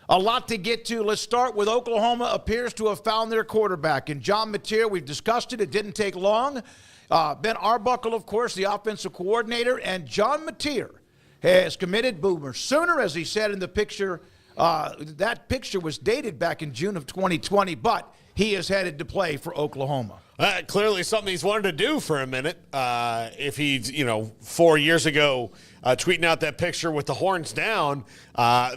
A lot to get to. Let's start with Oklahoma appears to have found their quarterback. And John Mateer, we've discussed it. It didn't take long. Ben Arbuckle, of course, the offensive coordinator. And John Mateer has committed Boomer Sooner, as he said in the picture. That picture was dated back in June of 2020, but he is headed to play for Oklahoma. Clearly something he's wanted to do for a minute. If he's, 4 years ago, tweeting out that picture with the horns down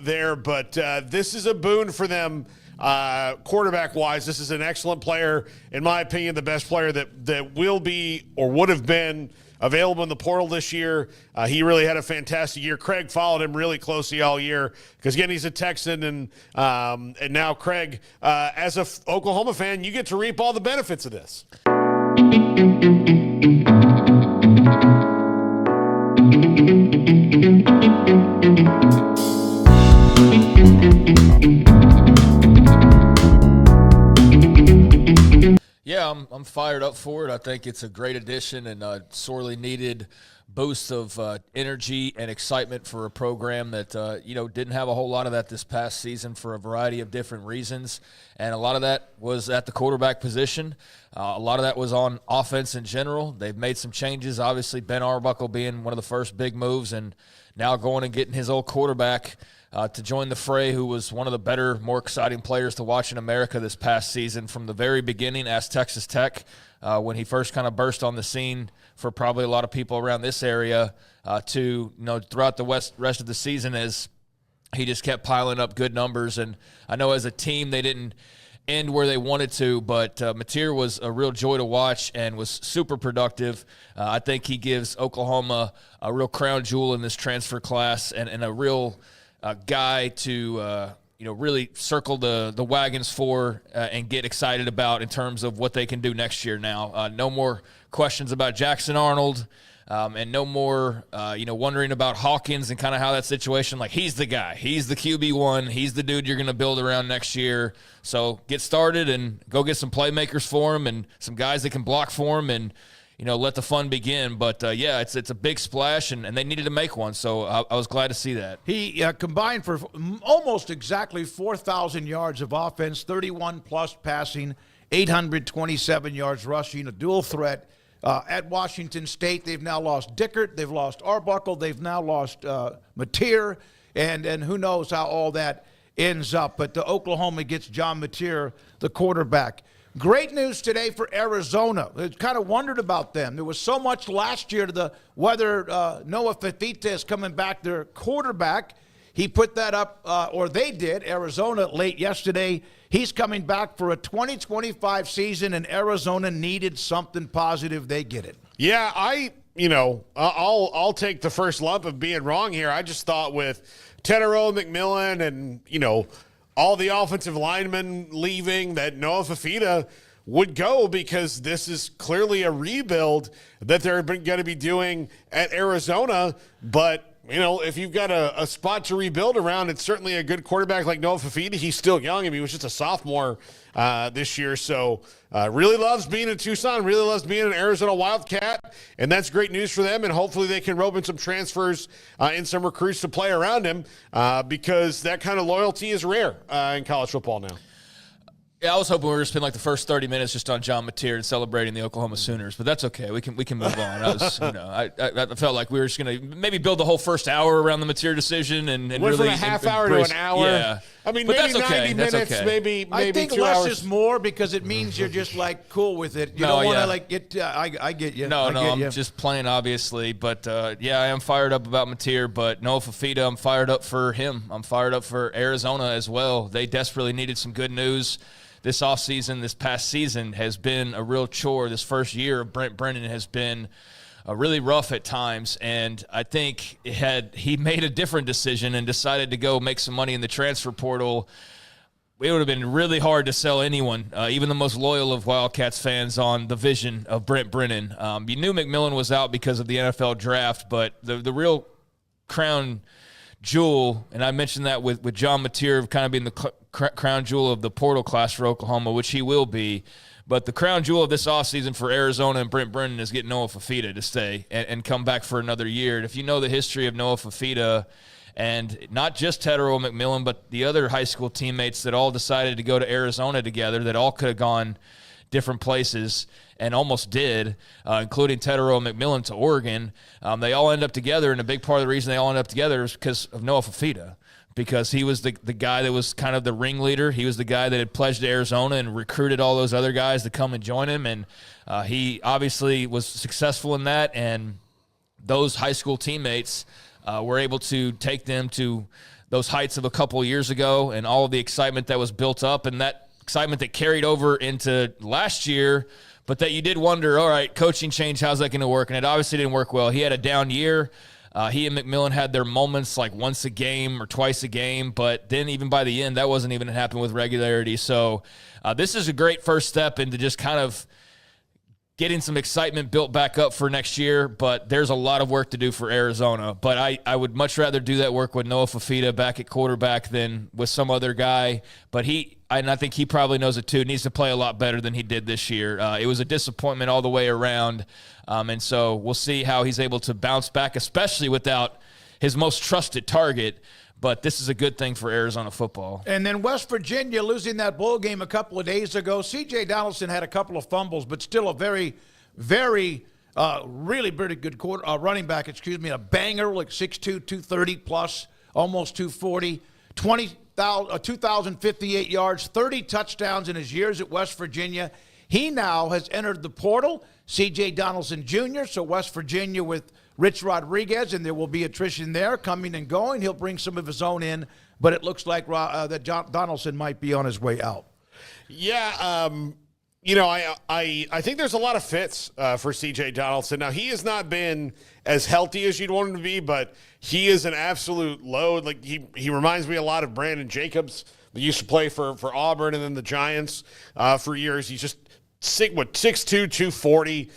there. But this is a boon for them quarterback-wise. This is an excellent player, in my opinion, the best player that will be or would have been available in the portal this year. He really had a fantastic year. Craig followed him really closely all year because, again, he's a Texan. And now, Craig, as an Oklahoma fan, you get to reap all the benefits of this. Yeah, I'm fired up for it. I think it's a great addition and a sorely needed boost of energy and excitement for a program that, didn't have a whole lot of that this past season for a variety of different reasons. And a lot of that was at the quarterback position. A lot of that was on offense in general. They've made some changes, obviously Ben Arbuckle being one of the first big moves, and now going and getting his old quarterback to join the fray, who was one of the better, more exciting players to watch in America this past season from the very beginning as Texas Tech, when he first kind of burst on the scene for probably a lot of people around this area, to throughout the rest of the season as he just kept piling up good numbers. And I know as a team they didn't end where they wanted to, but Mateer was a real joy to watch and was super productive. I think he gives Oklahoma a real crown jewel in this transfer class and a real guy to really circle the wagons for and get excited about in terms of what they can do next year now. No more questions about Jackson Arnold, and no more wondering about Hawkins and kind of how that situation, like he's the guy. He's the QB1. He's the dude you're going to build around next year. So get started and go get some playmakers for him and some guys that can block for him and let the fun begin. But, it's a big splash, and they needed to make one, so I was glad to see that. He combined for almost exactly 4,000 yards of offense, 31-plus passing, 827 yards rushing, a dual threat. At Washington State, they've now lost Dickert, they've lost Arbuckle, they've now lost Mateer, and who knows how all that ends up. But Oklahoma gets John Mateer, the quarterback. Great news today for Arizona. I kind of wondered about them. There was so much last year to whether Noah Fifita is coming back, their quarterback. He put that up, or they did, Arizona late yesterday. He's coming back for a 2025 season, and Arizona needed something positive. They get it. Yeah, I'll take the first lump of being wrong here. I just thought with Tedero McMillan and, all the offensive linemen leaving that Noah Fifita would go, because this is clearly a rebuild that they're going to be doing at Arizona. But, if you've got a spot to rebuild around, it's certainly a good quarterback like Noah Fifita. He's still young. He was just a sophomore this year. So really loves being in Tucson, really loves being an Arizona Wildcat. And that's great news for them. And hopefully they can rope in some transfers and some recruits to play around him, because that kind of loyalty is rare in college football now. Yeah, I was hoping we were going to spend like the first 30 minutes just on John Mateer and celebrating the Oklahoma Sooners, but that's okay. We can move on. I felt like we were just going to maybe build the whole first hour around the Mateer decision and went really from a half hour to an hour. Yeah. I mean, but maybe that's okay. 90 minutes, okay. maybe I think 2 less hours. is more, because it means you're just like cool with it. You don't want to get. I get you. I'm just playing, obviously, but I am fired up about Mateer. But Noah Fifita, I'm fired up for him. I'm fired up for Arizona as well. They desperately needed some good news. This offseason, this past season, has been a real chore. This first year of Brent Brennan has been really rough at times, and I think he made a different decision and decided to go make some money in the transfer portal, it would have been really hard to sell anyone, even the most loyal of Wildcats fans, on the vision of Brent Brennan. You knew McMillan was out because of the NFL draft, but the real crown jewel, and I mentioned that with John Mateer kind of being the crown jewel of the portal class for Oklahoma, which he will be. But the crown jewel of this offseason for Arizona and Brent Brennan is getting Noah Fifita to stay and come back for another year. And if you know the history of Noah Fifita And not just Tetero McMillan, but the other high school teammates that all decided to go to Arizona together, that all could have gone different places and almost did, including Tetero McMillan to Oregon. They all end up together, and a big part of the reason they all end up together is because of Noah Fifita, because he was the guy that was kind of the ringleader. He was the guy that had pledged to Arizona and recruited all those other guys to come and join him, and he obviously was successful in that, and those high school teammates were able to take them to those heights of a couple years ago, and all of the excitement that was built up, and that excitement that carried over into last year, but that you did wonder, all right, coaching change, how's that going to work? And it obviously didn't work well. He had a down year. He and McMillan had their moments like once a game or twice a game, but then even by the end, that wasn't even happening with regularity. So this is a great first step into just kind of getting some excitement built back up for next year, but there's a lot of work to do for Arizona. But I would much rather do that work with Noah Fifita back at quarterback than with some other guy. But I think he probably knows it too, needs to play a lot better than he did this year. It was a disappointment all the way around. And so we'll see how he's able to bounce back, especially without his most trusted target. But this is a good thing for Arizona football. And then West Virginia losing that bowl game a couple of days ago. CJ Donaldson had a couple of fumbles, but still a very, very, really pretty good running back, a banger, like 6'2", 230 plus, almost 240, 2,058 yards, 30 touchdowns in his years at West Virginia. He now has entered the portal, CJ Donaldson Jr., so West Virginia with Rich Rodriguez, and there will be attrition there coming and going. He'll bring some of his own in, but it looks like that Donaldson might be on his way out. Yeah, I think there's a lot of fits for CJ Donaldson. Now, he has not been as healthy as you'd want him to be, but he is an absolute load. Like he reminds me a lot of Brandon Jacobs, that used to play for Auburn and then the Giants for years. He's just 6'2", 240.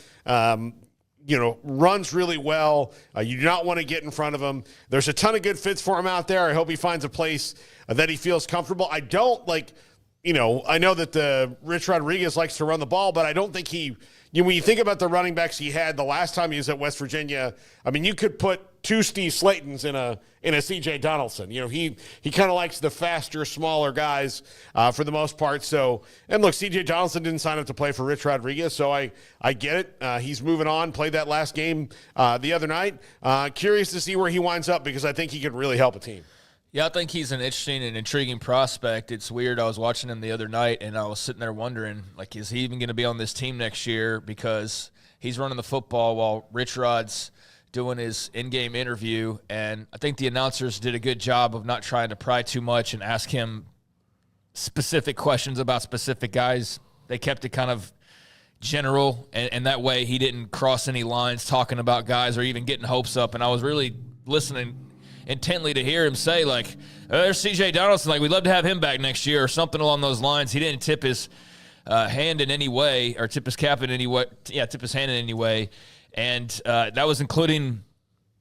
Runs really well. You do not want to get in front of him. There's a ton of good fits for him out there. I hope he finds a place that he feels comfortable. I don't I know that the Rich Rodriguez likes to run the ball, but I don't think when you think about the running backs he had the last time he was at West Virginia, I mean, you could put two Steve Slaytons in a CJ Donaldson. He kind of likes the faster, smaller guys for the most part. So, and look, CJ Donaldson didn't sign up to play for Rich Rodriguez, so I get it. He's moving on, played that last game the other night. Curious to see where he winds up because I think he could really help a team. Yeah, I think he's an interesting and intriguing prospect. It's weird. I was watching him the other night, and I was sitting there wondering, is he even going to be on this team next year? Because he's running the football while Rich Rod's doing his in-game interview, and I think the announcers did a good job of not trying to pry too much and ask him specific questions about specific guys. They kept it kind of general, and that way he didn't cross any lines talking about guys or even getting hopes up, and I was really listening intently to hear him say, there's C.J. Donaldson, we'd love to have him back next year or something along those lines. He didn't tip his hand in any way or tip his cap in any way. Yeah, tip his hand in any way. And that was including,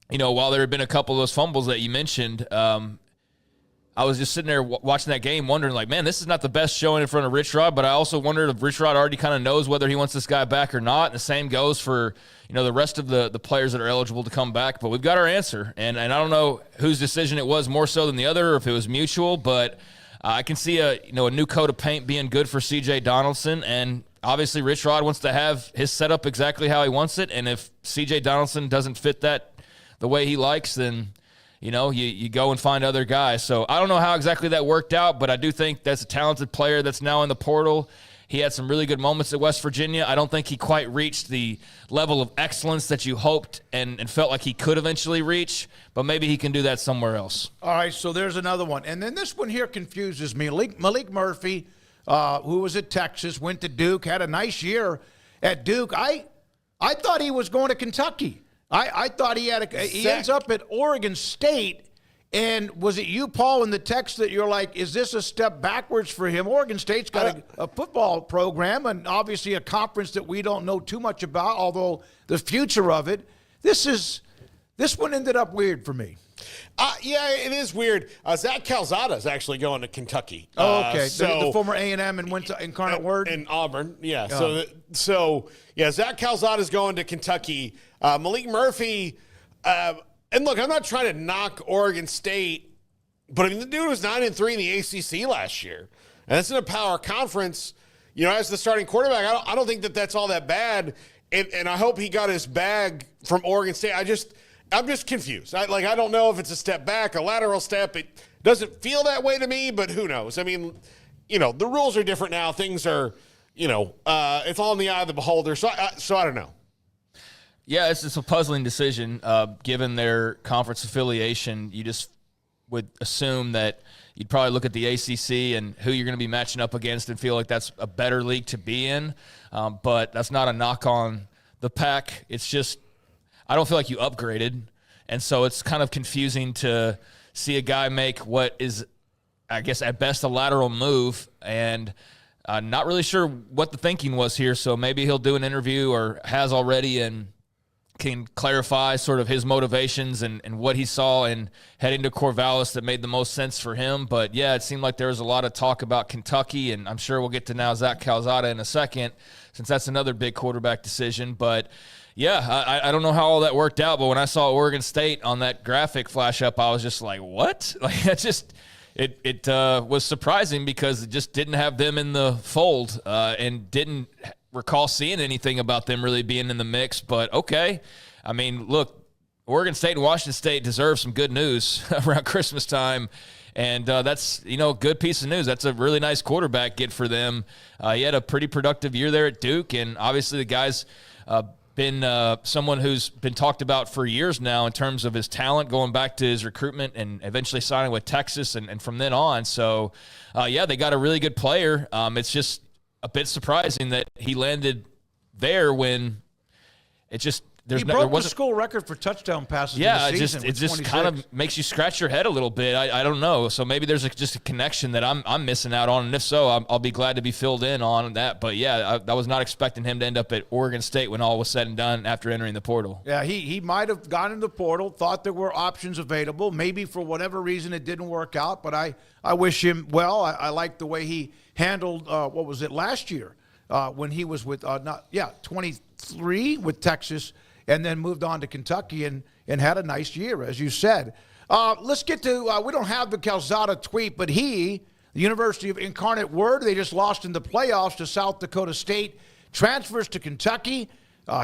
while there had been a couple of those fumbles that you mentioned, I was just sitting there watching that game wondering, man, this is not the best showing in front of Rich Rod, but I also wondered if Rich Rod already kind of knows whether he wants this guy back or not. And the same goes for, the rest of the players that are eligible to come back. But we've got our answer. And I don't know whose decision it was more so than the other or if it was mutual, but I can see a new coat of paint being good for C.J. Donaldson. And obviously Rich Rod wants to have his setup exactly how he wants it. And if C.J. Donaldson doesn't fit that the way he likes, then you go and find other guys. So I don't know how exactly that worked out, but I do think that's a talented player that's now in the portal. He had some really good moments at West Virginia. I don't think he quite reached the level of excellence that you hoped and felt like he could eventually reach, but maybe he can do that somewhere else. All right, so there's another one. And then this one here confuses me. Maalik Murphy, who was at Texas, went to Duke, had a nice year at Duke. I thought he was going to Kentucky. I thought he ends up at Oregon State. And was it you, Paul, in the text that you're like, is this a step backwards for him? Oregon State's got a football program and obviously a conference that we don't know too much about, although the future of it. This one ended up weird for me. Yeah, it is weird. Zach Calzada is actually going to Kentucky. Oh, okay. The former A&M and went to Incarnate Word? In Auburn, yeah. So Zach Calzada is going to Kentucky. Maalik Murphy, And look, I'm not trying to knock Oregon State, but I mean, the dude was 9-3 in the ACC last year. And that's in a power conference. You know, as the starting quarterback, I don't think that that's all that bad. And I hope he got his bag from Oregon State. I'm just confused. I don't know if it's a step back, a lateral step. It doesn't feel that way to me, but who knows? I mean, you know, the rules are different now. Things are, you know, it's all in the eye of the beholder. So I don't know. Yeah, it's just a puzzling decision. Given their conference affiliation, you just would assume that you'd probably look at the ACC and who you're going to be matching up against and feel like that's a better league to be in. But that's not a knock on the Pac. It's just I don't feel like you upgraded. And so it's kind of confusing to see a guy make what is, I guess, at best a lateral move, and not really sure what the thinking was here. So maybe he'll do an interview or has already and can clarify sort of his motivations and what he saw in heading to Corvallis that made the most sense for him. But, yeah, it seemed like there was a lot of talk about Kentucky, and I'm sure we'll get to now Zach Calzada in a second since that's another big quarterback decision. But, yeah, I don't know how all that worked out, but when I saw Oregon State on that graphic flash up, I was just like, what? Like, that just it was surprising because it just didn't have them in the fold and didn't recall seeing anything about them really being in the mix. But, okay, I mean, look, Oregon State and Washington State deserve some good news around Christmas time. And that's, you know, a good piece of news. That's a really nice quarterback get for them. He had a pretty productive year there at Duke, and obviously the guy's been someone who's been talked about for years now in terms of his talent, going back to his recruitment and eventually signing with Texas and from then on. So, yeah, they got a really good player. It's just a bit surprising that he landed there when it just he broke the school record for touchdown passes. Yeah, in the season it just kind of makes you scratch your head a little bit. I don't know. So maybe there's just a connection that I'm missing out on, and if so, I'll be glad to be filled in on that. But yeah, I was not expecting him to end up at Oregon State when all was said and done after entering the portal. Yeah, he might have gone in the portal, thought there were options available. Maybe for whatever reason it didn't work out. But I wish him well. I like the way he handled what was it last year when he was with 23 with Texas. And then moved on to Kentucky and had a nice year, as you said. Let's get to, we don't have the Calzada tweet, but the University of Incarnate Word, they just lost in the playoffs to South Dakota State, transfers to Kentucky.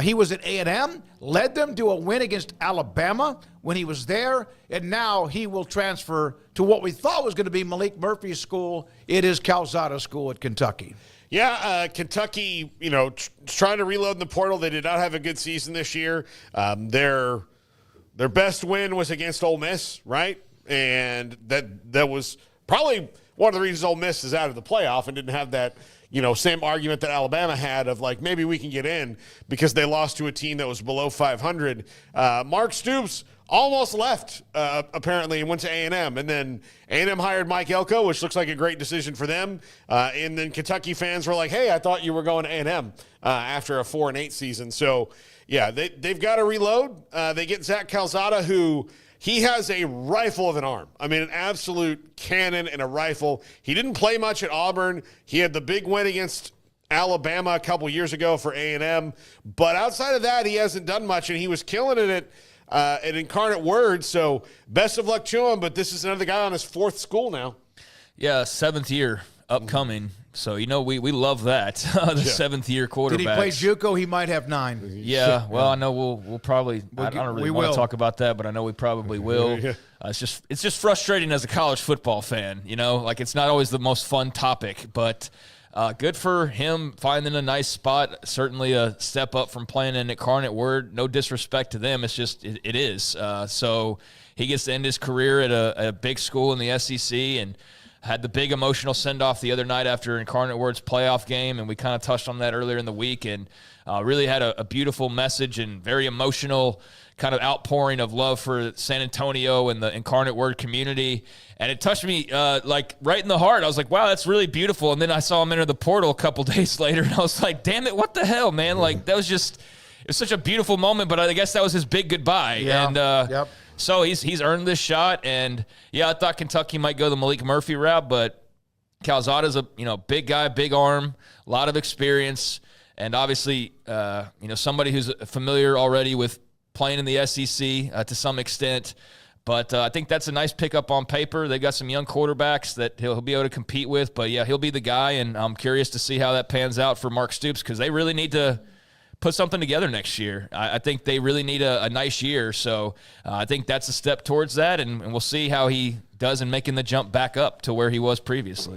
He was at A&M, led them to a win against Alabama when he was there, and now he will transfer to what we thought was going to be Maalik Murphy's school. It is Calzada School at Kentucky. Yeah, Kentucky, you know, trying to reload in the portal. They did not have a good season this year. Their best win was against Ole Miss, right? And that was probably one of the reasons Ole Miss is out of the playoff and didn't have that, you know, same argument that Alabama had of like maybe we can get in because they lost to a team that was below 500. Mark Stoops almost left, apparently, and went to A&M. And then A&M hired Mike Elko, which looks like a great decision for them. And then Kentucky fans were like, hey, I thought you were going to A&M after a 4-8 season. So, yeah, they've got to reload. They get Zach Calzada, who he has a rifle of an arm. I mean, an absolute cannon and a rifle. He didn't play much at Auburn. He had the big win against Alabama a couple years ago for A&M. But outside of that, he hasn't done much, and he was killing it at Incarnate Word, so best of luck to him, but this is another guy on his fourth school now. Yeah, seventh year upcoming. So, you know, we love that, the seventh-year quarterback. Did he play JUCO? He might have 9. Yeah, well, I know we'll probably – I don't really want to talk about that, but I know we probably will. It's just frustrating as a college football fan, you know? Like, it's not always the most fun topic, but – good for him finding a nice spot. Certainly a step up from playing in Incarnate Word. No disrespect to them. It's just it is. So he gets to end his career at a big school in the SEC and had the big emotional send-off the other night after Incarnate Word's playoff game, and we kind of touched on that earlier in the week, and really had a beautiful message and very emotional kind of outpouring of love for San Antonio and the Incarnate Word community. And it touched me like right in the heart. I was like, wow, that's really beautiful. And then I saw him enter the portal a couple days later, and I was like, damn it, what the hell, man? Like, that was just – it was such a beautiful moment, but I guess that was his big goodbye. Yeah. And so he's earned this shot. And, yeah, I thought Kentucky might go the Maalik Murphy route, but Calzada's a big guy, big arm, a lot of experience, and obviously somebody who's familiar already with playing in the SEC to some extent. But I think that's a nice pickup on paper. They've got some young quarterbacks that he'll be able to compete with. But, yeah, he'll be the guy, and I'm curious to see how that pans out for Mark Stoops because they really need to put something together next year. I think they really need a nice year. So I think that's a step towards that, and we'll see how he does in making the jump back up to where he was previously.